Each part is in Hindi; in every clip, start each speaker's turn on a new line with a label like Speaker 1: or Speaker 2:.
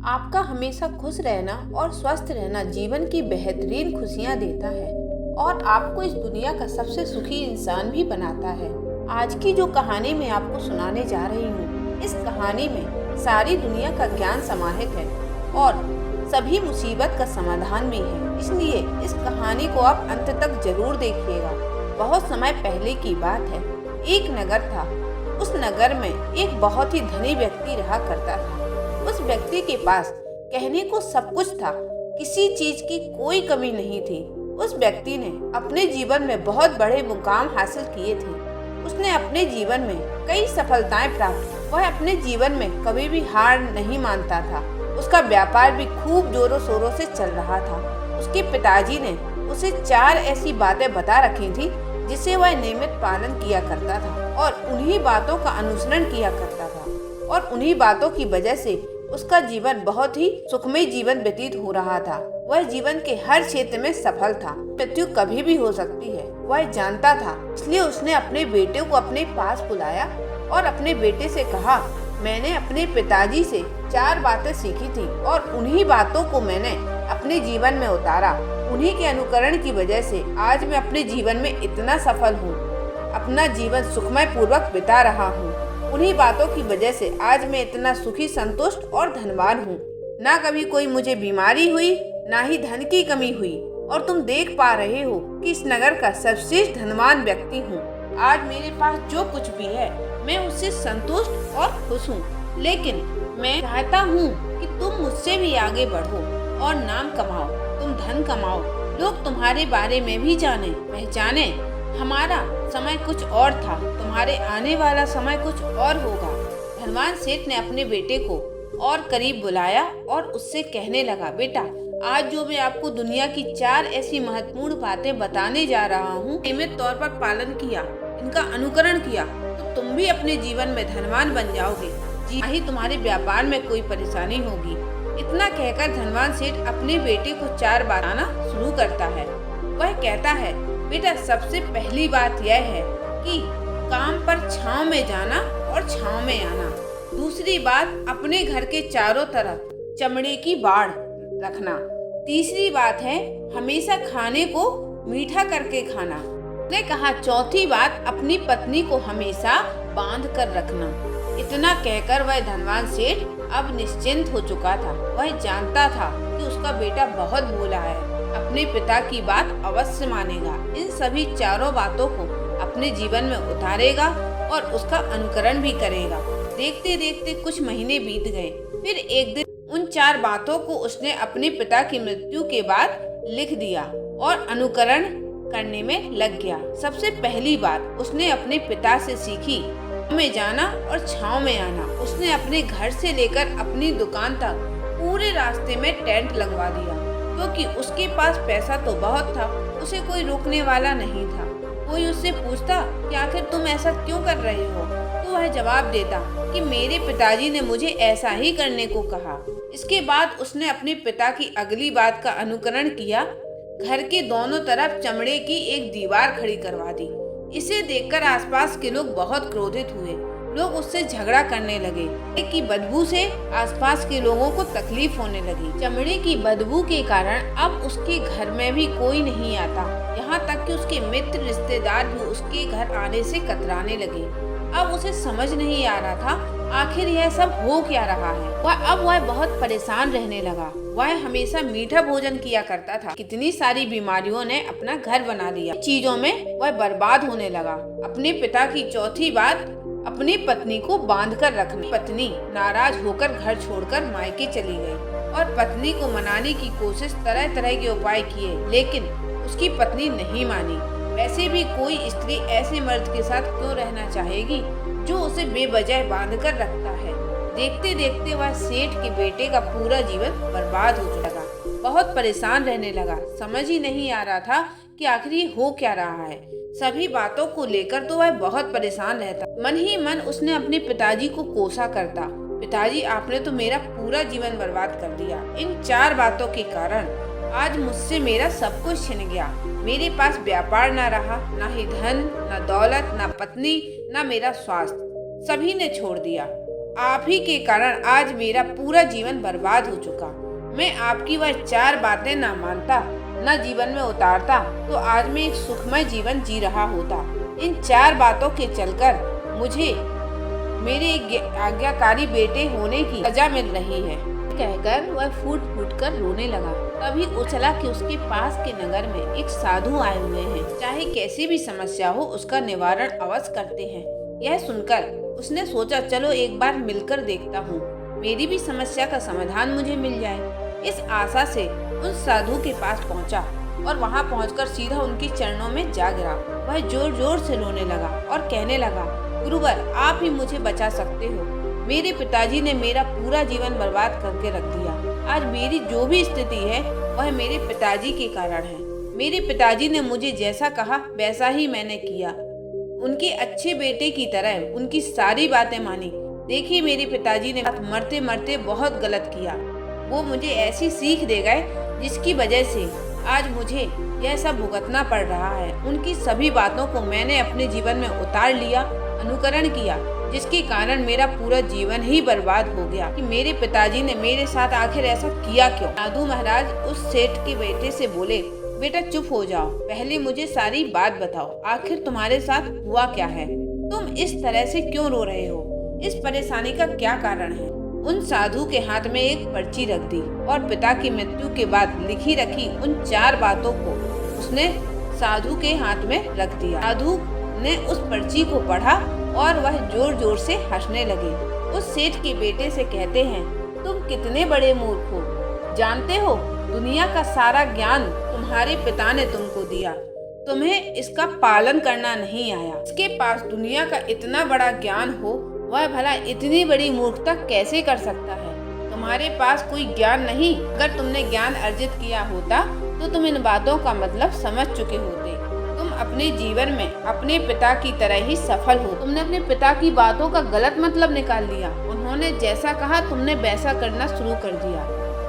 Speaker 1: आपका हमेशा खुश रहना और स्वस्थ रहना जीवन की बेहतरीन खुशियाँ देता है और आपको इस दुनिया का सबसे सुखी इंसान भी बनाता है। आज की जो कहानी मैं आपको सुनाने जा रही हूँ, इस कहानी में सारी दुनिया का ज्ञान समाहित है और सभी मुसीबत का समाधान भी है। इसलिए इस कहानी को आप अंत तक जरूर देखिएगा। बहुत समय पहले की बात है, एक नगर था। उस नगर में एक बहुत ही धनी व्यक्ति रहा करता था। उस व्यक्ति के पास कहने को सब कुछ था, किसी चीज की कोई कमी नहीं थी। उस व्यक्ति ने अपने जीवन में बहुत बड़े मुकाम हासिल किए थे। उसने अपने जीवन में कई सफलताएं प्राप्त की। वह अपने जीवन में कभी भी हार नहीं मानता था। उसका व्यापार भी खूब जोरों शोरों से चल रहा था। उसके पिताजी ने उसे 4 ऐसी बातें बता रखी थी जिसे वह नियमित पालन किया करता था और उन्हीं बातों का अनुसरण किया करता था और उन्हीं बातों की वजह से उसका जीवन बहुत ही सुखमय जीवन व्यतीत हो रहा था। वह जीवन के हर क्षेत्र में सफल था। मृत्यु कभी भी हो सकती है, वह जानता था। इसलिए उसने अपने बेटे को अपने पास बुलाया और अपने बेटे से कहा, मैंने अपने पिताजी से 4 बातें सीखी थी और उन्हीं बातों को मैंने अपने जीवन में उतारा। उन्हीं के अनुकरण की वजह से आज मैं अपने जीवन में इतना सफल हूँ, अपना जीवन सुखमय पूर्वक बिता रहा हूँ। उन्हीं बातों की वजह से आज मैं इतना सुखी, संतुष्ट और धनवान हूँ। ना कभी कोई मुझे बीमारी हुई, ना ही धन की कमी हुई। और तुम देख पा रहे हो कि इस नगर का सर्वश्रेष्ठ धनवान व्यक्ति हूँ। आज मेरे पास जो कुछ भी है, मैं उससे संतुष्ट और खुश हूँ। लेकिन मैं चाहता हूँ कि तुम मुझसे भी आगे बढ़ो और नाम कमाओ, तुम धन कमाओ, लोग तुम्हारे बारे में भी जाने पहचाने। हमारा समय कुछ और था, तुम्हारे आने वाला समय कुछ और होगा। धनवान सेठ ने अपने बेटे को और करीब बुलाया और उससे कहने लगा, बेटा, आज जो मैं आपको दुनिया की 4 ऐसी महत्वपूर्ण बातें बताने जा रहा हूँ, नियमित तौर पर पालन किया, इनका अनुकरण किया तो तुम भी अपने जीवन में धनवान बन जाओगे। जी ही तुम्हारे व्यापार में कोई परेशानी होगी। इतना कहकर धनवान सेठ अपने बेटे को 4 बात आना शुरू करता है। वह कहता है, बेटा, सबसे पहली बात यह है कि काम पर छांव में जाना और छांव में आना। दूसरी बात, अपने घर के चारों तरफ चमड़े की बाड़ रखना। तीसरी बात है, हमेशा खाने को मीठा करके खाना। उसने कहा, चौथी बात, अपनी पत्नी को हमेशा बांध कर रखना। इतना कहकर वह धनवान सेठ अब निश्चिंत हो चुका था। वह जानता था कि उसका बेटा बहुत भोला है, अपने पिता की बात अवश्य मानेगा। इन सभी 4 बातों को अपने जीवन में उतारेगा और उसका अनुकरण भी करेगा। देखते देखते कुछ महीने बीत गए। फिर एक दिन उन 4 बातों को उसने अपने पिता की मृत्यु के बाद लिख दिया और अनुकरण करने में लग गया। सबसे पहली बात उसने अपने पिता से सीखी, में जाना और छांव में आना। उसने अपने घर से लेकर अपनी दुकान तक पूरे रास्ते में टेंट लगवा दिया, क्योंकि उसके पास पैसा तो बहुत था, उसे कोई रोकने वाला नहीं था। कोई उससे पूछता कि आखिर तुम ऐसा क्यों कर रहे हो, तो वह जवाब देता कि मेरे पिताजी ने मुझे ऐसा ही करने को कहा। इसके बाद उसने अपने पिता की अगली बात का अनुकरण किया। घर के दोनों तरफ चमड़े की एक दीवार खड़ी करवा दी। इसे देखकर आसपास के लोग बहुत क्रोधित हुए। लोग उससे झगड़ा करने लगे कि बदबू से आसपास के लोगों को तकलीफ होने लगी। चमड़े की बदबू के कारण अब उसके घर में भी कोई नहीं आता। यहाँ तक कि उसके मित्र रिश्तेदार भी उसके घर आने से कतराने लगे। अब उसे समझ नहीं आ रहा था आखिर यह सब हो क्या रहा है। वह बहुत परेशान रहने लगा। वह हमेशा मीठा भोजन किया करता था। कितनी सारी बीमारियों ने अपना घर बना लिया। चीजों में वह बर्बाद होने लगा। अपने पिता की चौथी बात, अपनी पत्नी को बांध कर रखना। पत्नी नाराज होकर घर छोड़कर मायके चली गई और पत्नी को मनाने की कोशिश तरह तरह के उपाय किए, लेकिन उसकी पत्नी नहीं मानी। वैसे भी कोई स्त्री ऐसे मर्द के साथ क्यों रहना चाहेगी जो उसे बेवजह बांध कर रखता है। देखते देखते वह सेठ के बेटे का पूरा जीवन बर्बाद हो लगा। बहुत परेशान रहने लगा। समझ ही नहीं आ रहा था कि आखिर ये हो क्या रहा है। सभी बातों को लेकर तो वह बहुत परेशान रहता। मन ही मन उसने अपने पिताजी को कोसा करता, पिताजी, आपने तो मेरा पूरा जीवन बर्बाद कर दिया। इन 4 बातों के कारण आज मुझसे मेरा सब कुछ छिन गया। मेरे पास व्यापार ना रहा, ना ही धन, ना दौलत, ना पत्नी, ना मेरा स्वास्थ्य, सभी ने छोड़ दिया। आप ही के कारण आज मेरा पूरा जीवन बर्बाद हो चुका। मैं आपकी वह 4 बातें ना मानता, न जीवन में उतारता तो आज मैं एक सुखमय जीवन जी रहा होता। इन 4 बातों के चलकर मुझे मेरे एक आज्ञाकारी बेटे होने की सजा मिल रही है, कहकर वह फूट फूट कर रोने लगा। तभी उछला कि उसके पास के नगर में एक साधु आए हुए हैं, चाहे कैसी भी समस्या हो उसका निवारण अवश्य करते हैं। यह सुनकर उसने सोचा, चलो एक बार मिलकर देखता हूँ, मेरी भी समस्या का समाधान मुझे मिल जाए। इस आशा से उस साधु के पास पहुँचा और वहाँ पहुँचकर सीधा उनके चरणों में जा गिरा। वह जोर जोर से रोने लगा और कहने लगा, गुरुवर आप ही मुझे बचा सकते हो। मेरे पिताजी ने मेरा पूरा जीवन बर्बाद करके रख दिया। आज मेरी जो भी स्थिति है वह मेरे पिताजी के कारण है। मेरे पिताजी ने मुझे जैसा कहा वैसा ही मैंने किया। उनके अच्छे बेटे की तरह उनकी सारी बातें मानी। देखिए मेरे पिताजी ने मरते मरते बहुत गलत किया। वो मुझे ऐसी सीख दे गए जिसकी वजह से आज मुझे यह सब भुगतना पड़ रहा है। उनकी सभी बातों को मैंने अपने जीवन में उतार लिया, अनुकरण किया, जिसके कारण मेरा पूरा जीवन ही बर्बाद हो गया। कि मेरे पिताजी ने मेरे साथ आखिर ऐसा किया क्यों? साधु महाराज उस सेठ के बेटे से बोले, बेटा चुप हो जाओ, पहले मुझे सारी बात बताओ, आखिर तुम्हारे साथ हुआ क्या है? तुम इस तरह से क्यों रो रहे हो? इस परेशानी का क्या कारण है? उन साधु के हाथ में एक पर्ची रख दी और पिता की मृत्यु के बाद लिखी रखी उन 4 बातों को उसने साधु के हाथ में रख दिया। साधु ने उस पर्ची को पढ़ा और वह जोर जोर से हंसने लगे। उस सेठ के बेटे से कहते हैं, तुम कितने बड़े मूर्ख हो, जानते हो दुनिया का सारा ज्ञान तुम्हारे पिता ने तुमको दिया, तुम्हें इसका पालन करना नहीं आया। इसके पास दुनिया का इतना बड़ा ज्ञान हो, वह भला इतनी बड़ी मूर्खता कैसे कर सकता है? तुम्हारे पास कोई ज्ञान नहीं। अगर तुमने ज्ञान अर्जित किया होता तो तुम इन बातों का मतलब समझ चुके होते। तुम अपने जीवन में अपने पिता की तरह ही सफल हो। तुमने अपने पिता की बातों का गलत मतलब निकाल लिया। उन्होंने जैसा कहा तुमने वैसा करना शुरू कर दिया।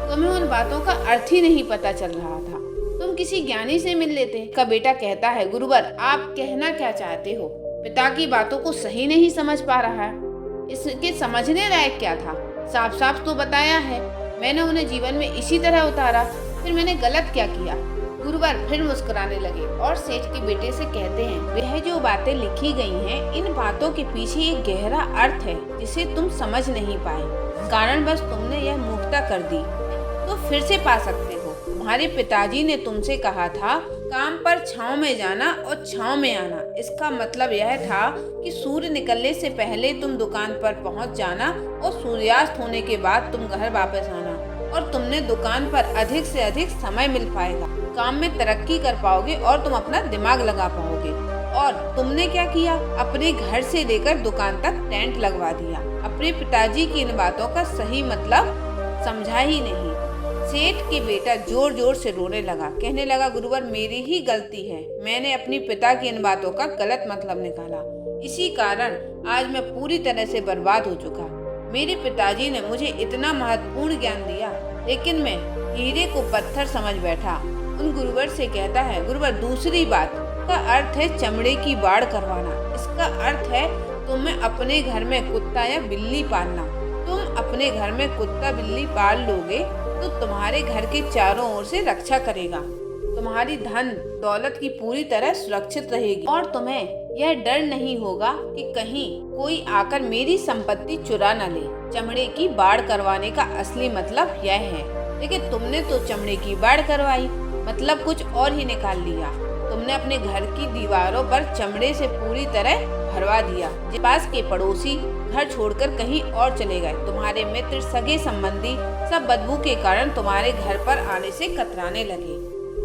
Speaker 1: तुम्हें उन बातों का अर्थ ही नहीं पता चल रहा था। तुम किसी ज्ञानी से मिल लेते। का बेटा कहता है, गुरुवर आप कहना क्या चाहते हो? पिता की बातों को सही नहीं समझ पा रहा है, इसके समझने लायक क्या था? साफ साफ तो बताया है, मैंने उन्हें जीवन में इसी तरह उतारा, फिर मैंने गलत क्या किया? गुरुवर फिर मुस्कुराने लगे और सेठ के बेटे से कहते हैं, यह जो बातें लिखी गई हैं, इन बातों के पीछे एक गहरा अर्थ है जिसे तुम समझ नहीं पाए। कारण बस तुमने यह मूर्खता कर दी तो फिर से पा सकते हो। तुम्हारे पिताजी ने तुमसे कहा था काम पर छांव में जाना और छांव में आना। इसका मतलब यह था कि सूर्य निकलने से पहले तुम दुकान पर पहुंच जाना और सूर्यास्त होने के बाद तुम घर वापस आना, और तुमने दुकान पर अधिक से अधिक समय मिल पाएगा, काम में तरक्की कर पाओगे और तुम अपना दिमाग लगा पाओगे। और तुमने क्या किया? अपने घर से लेकर दुकान तक टेंट लगवा दिया। अपने पिताजी की इन बातों का सही मतलब समझा ही नहीं। सेठ के बेटा जोर जोर से रोने लगा, कहने लगा, गुरुवर मेरी ही गलती है, मैंने अपनी पिता की इन बातों का गलत मतलब निकाला, इसी कारण आज मैं पूरी तरह से बर्बाद हो चुका। मेरे पिताजी ने मुझे इतना महत्वपूर्ण ज्ञान दिया, लेकिन मैं हीरे को पत्थर समझ बैठा। उन गुरुवर से कहता है, गुरुवर दूसरी बात का अर्थ है चमड़े की बाड़ करवाना। इसका अर्थ है तुम्हें अपने घर में कुत्ता या बिल्ली पालना। तुम अपने घर में कुत्ता बिल्ली पाल लोगे तो तुम्हारे घर के चारों ओर से रक्षा करेगा, तुम्हारी धन दौलत की पूरी तरह सुरक्षित रहेगी और तुम्हें यह डर नहीं होगा कि कहीं कोई आकर मेरी संपत्ति चुरा न ले। चमड़े की बाड़ करवाने का असली मतलब यह है, लेकिन तुमने तो चमड़े की बाड़ करवाई, मतलब कुछ और ही निकाल लिया। तुमने अपने घर की दीवारों पर चमड़े से पूरी तरह भरवा दिया। पास के पड़ोसी घर छोड़कर कहीं और चले गए। तुम्हारे मित्र सगे संबंधी सब बदबू के कारण तुम्हारे घर पर आने से कतराने लगे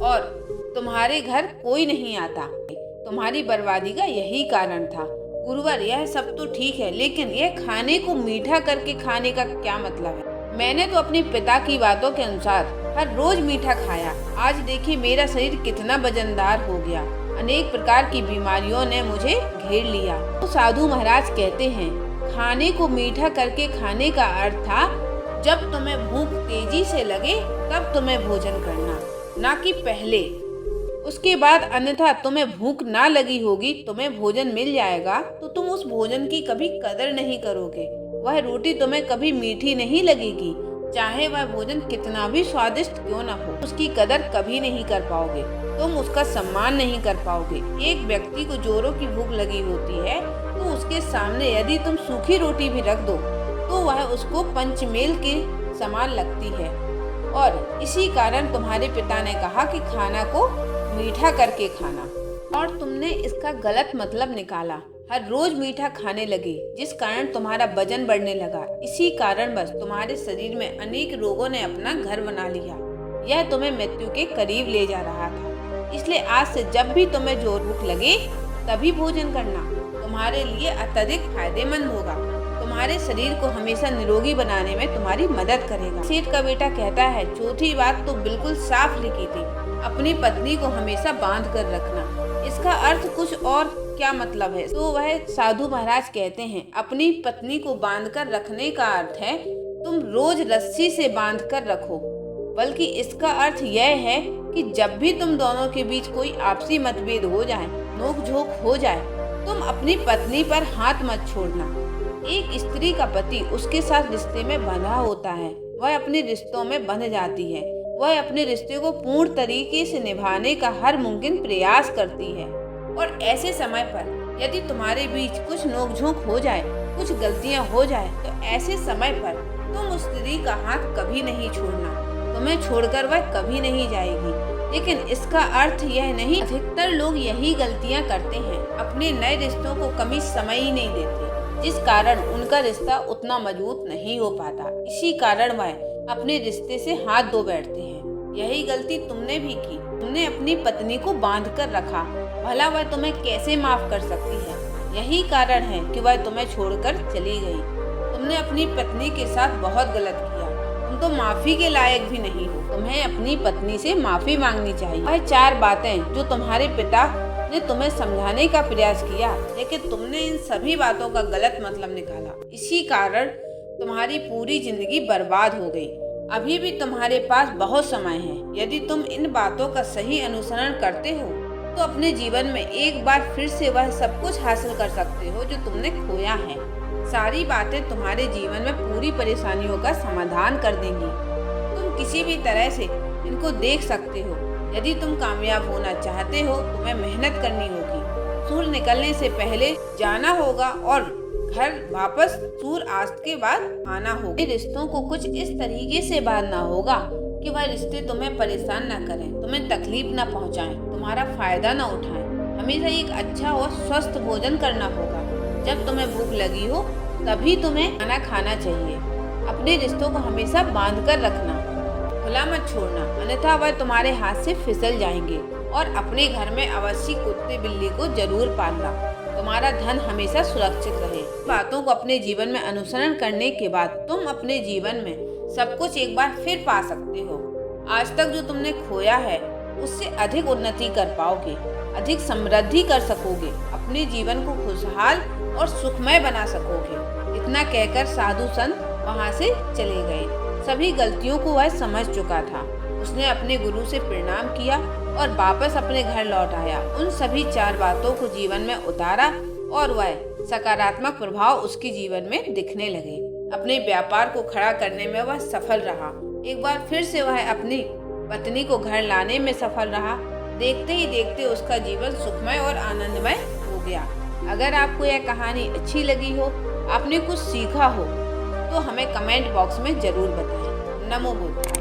Speaker 1: और तुम्हारे घर कोई नहीं आता। तुम्हारी बर्बादी का यही कारण था। गुरुवर यह सब तो ठीक है, लेकिन यह खाने को मीठा करके खाने का क्या मतलब है? मैंने तो अपने पिता की बातों के अनुसार हर रोज मीठा खाया। आज देखिए मेरा शरीर कितना वजनदार हो गया, अनेक प्रकार की बीमारियों ने मुझे घेर लिया। तो साधु महाराज कहते हैं, खाने को मीठा करके खाने का अर्थ था जब तुम्हें भूख तेजी से लगे तब तुम्हें भोजन करना, ना कि पहले। उसके बाद अन्यथा तुम्हें भूख ना लगी होगी, तुम्हें भोजन मिल जाएगा तो तुम उस भोजन की कभी कदर नहीं करोगे। वह रोटी तुम्हें कभी मीठी नहीं लगेगी। चाहे वह भोजन कितना भी स्वादिष्ट क्यों न हो, उसकी कदर कभी नहीं कर पाओगे। तुम उसका सम्मान नहीं कर पाओगे। एक व्यक्ति को जोरों की भूख लगी होती है तो उसके सामने यदि तुम सूखी रोटी भी रख दो तो वह उसको पंचमेल के समान लगती है। और इसी कारण तुम्हारे पिता ने कहा कि खाना को मीठा करके खाना, और तुमने इसका गलत मतलब निकाला। हर रोज मीठा खाने लगे जिस कारण तुम्हारा वजन बढ़ने लगा। इसी कारण बस तुम्हारे शरीर में अनेक रोगों ने अपना घर बना लिया। यह तुम्हें मृत्यु के करीब ले जा रहा था। इसलिए आज से जब भी तुम्हें जोर भूख लगे तभी भोजन करना तुम्हारे लिए अत्यधिक फायदेमंद होगा। तुम्हारे शरीर को हमेशा निरोगी बनाने में तुम्हारी मदद करेगा। सेठ का बेटा कहता है, चौथी बात तो बिल्कुल साफ लिखी थी, अपनी पत्नी को हमेशा बांध कर रखना। इसका अर्थ कुछ और क्या मतलब है? तो वह साधु महाराज कहते हैं, अपनी पत्नी को बांध कर रखने का अर्थ है तुम रोज रस्सी से बांध कर रखो, बल्कि इसका अर्थ यह है कि जब भी तुम दोनों के बीच कोई आपसी मतभेद हो जाए, नोक-झोंक हो जाए, तुम अपनी पत्नी पर हाथ मत छोड़ना। एक स्त्री का पति उसके साथ रिश्ते में बंधा होता है, वह अपने रिश्तों में बंध जाती है। वह अपने रिश्ते को पूर्ण तरीके से निभाने का हर मुमकिन प्रयास करती है। और ऐसे समय पर यदि तुम्हारे बीच कुछ नोक-झोंक हो जाए, कुछ गलतियां हो जाए, तो ऐसे समय पर तुम उस स्त्री का हाथ कभी नहीं छोड़ना। तुम्हें छोड़कर वह कभी नहीं जाएगी। लेकिन इसका अर्थ यह नहीं, अधिकतर लोग यही गलतियां करते हैं, अपने नए रिश्तों को कभी समय ही नहीं देते, जिस कारण उनका रिश्ता उतना मजबूत नहीं हो पाता। इसी कारण वह अपने रिश्ते से हाथ धो बैठते हैं। यही गलती तुमने भी की। तुमने अपनी पत्नी को बांध कर रखा, भला वह तुम्हें कैसे माफ कर सकती है? यही कारण है कि वह तुम्हें छोड़कर चली गई। तुमने अपनी पत्नी के साथ बहुत गलत किया। तुम तो माफी के लायक भी नहीं हो। तुम्हें अपनी पत्नी से माफी मांगनी चाहिए। वह 4 बातें जो तुम्हारे पिता ने तुम्हें समझाने का प्रयास किया, लेकिन तुमने इन सभी बातों का गलत मतलब निकाला। इसी कारण तुम्हारी पूरी जिंदगी बर्बाद हो गई। अभी भी तुम्हारे पास बहुत समय है। यदि तुम इन बातों का सही अनुसरण करते हो तो अपने जीवन में एक बार फिर से वह सब कुछ हासिल कर सकते हो जो तुमने खोया है। सारी बातें तुम्हारे जीवन में पूरी परेशानियों का समाधान कर देंगी। तुम किसी भी तरह से इनको देख सकते हो। यदि तुम कामयाब होना चाहते हो, तुम्हें मेहनत करनी होगी। सूर्य निकलने से पहले जाना होगा और घर वापस सूर्यास्त के बाद आना होगा। रिश्तों को कुछ इस तरीके से बांधना होगा कि वह रिश्ते तुम्हें परेशान न करें, तुम्हें तकलीफ न पहुंचाएं, तुम्हारा फायदा न उठाएं। हमेशा एक अच्छा और स्वस्थ भोजन करना होगा। जब तुम्हें भूख लगी हो तभी तुम्हें खाना खाना चाहिए। अपने रिश्तों को हमेशा बांध कर रखना, खुला मत छोड़ना, अन्यथा वह तुम्हारे हाथ से फिसल जाएंगे। और अपने घर में अवश्य कुत्ते बिल्ली को जरूर पालना, तुम्हारा धन हमेशा सुरक्षित रहे। बातों को अपने जीवन में अनुसरण करने के बाद तुम अपने जीवन में सब कुछ एक बार फिर पा सकते हो। आज तक जो तुमने खोया है उससे अधिक उन्नति कर पाओगे, अधिक समृद्धि कर सकोगे, अपने जीवन को खुशहाल और सुखमय बना सकोगे। इतना कहकर साधु संत वहाँ से चले गए। सभी गलतियों को वह समझ चुका था। उसने अपने गुरु से प्रणाम किया और वापस अपने घर लौट आया। उन सभी 4 बातों को जीवन में उतारा और वह सकारात्मक प्रभाव उसके जीवन में दिखने लगे। अपने व्यापार को खड़ा करने में वह सफल रहा। एक बार फिर से वह अपनी पत्नी को घर लाने में सफल रहा। देखते ही देखते उसका जीवन सुखमय और आनंदमय हो गया। अगर आपको यह कहानी अच्छी लगी हो, आपने कुछ सीखा हो, तो हमें कमेंट बॉक्स में जरूर बताएं। नमो बुद्धाय।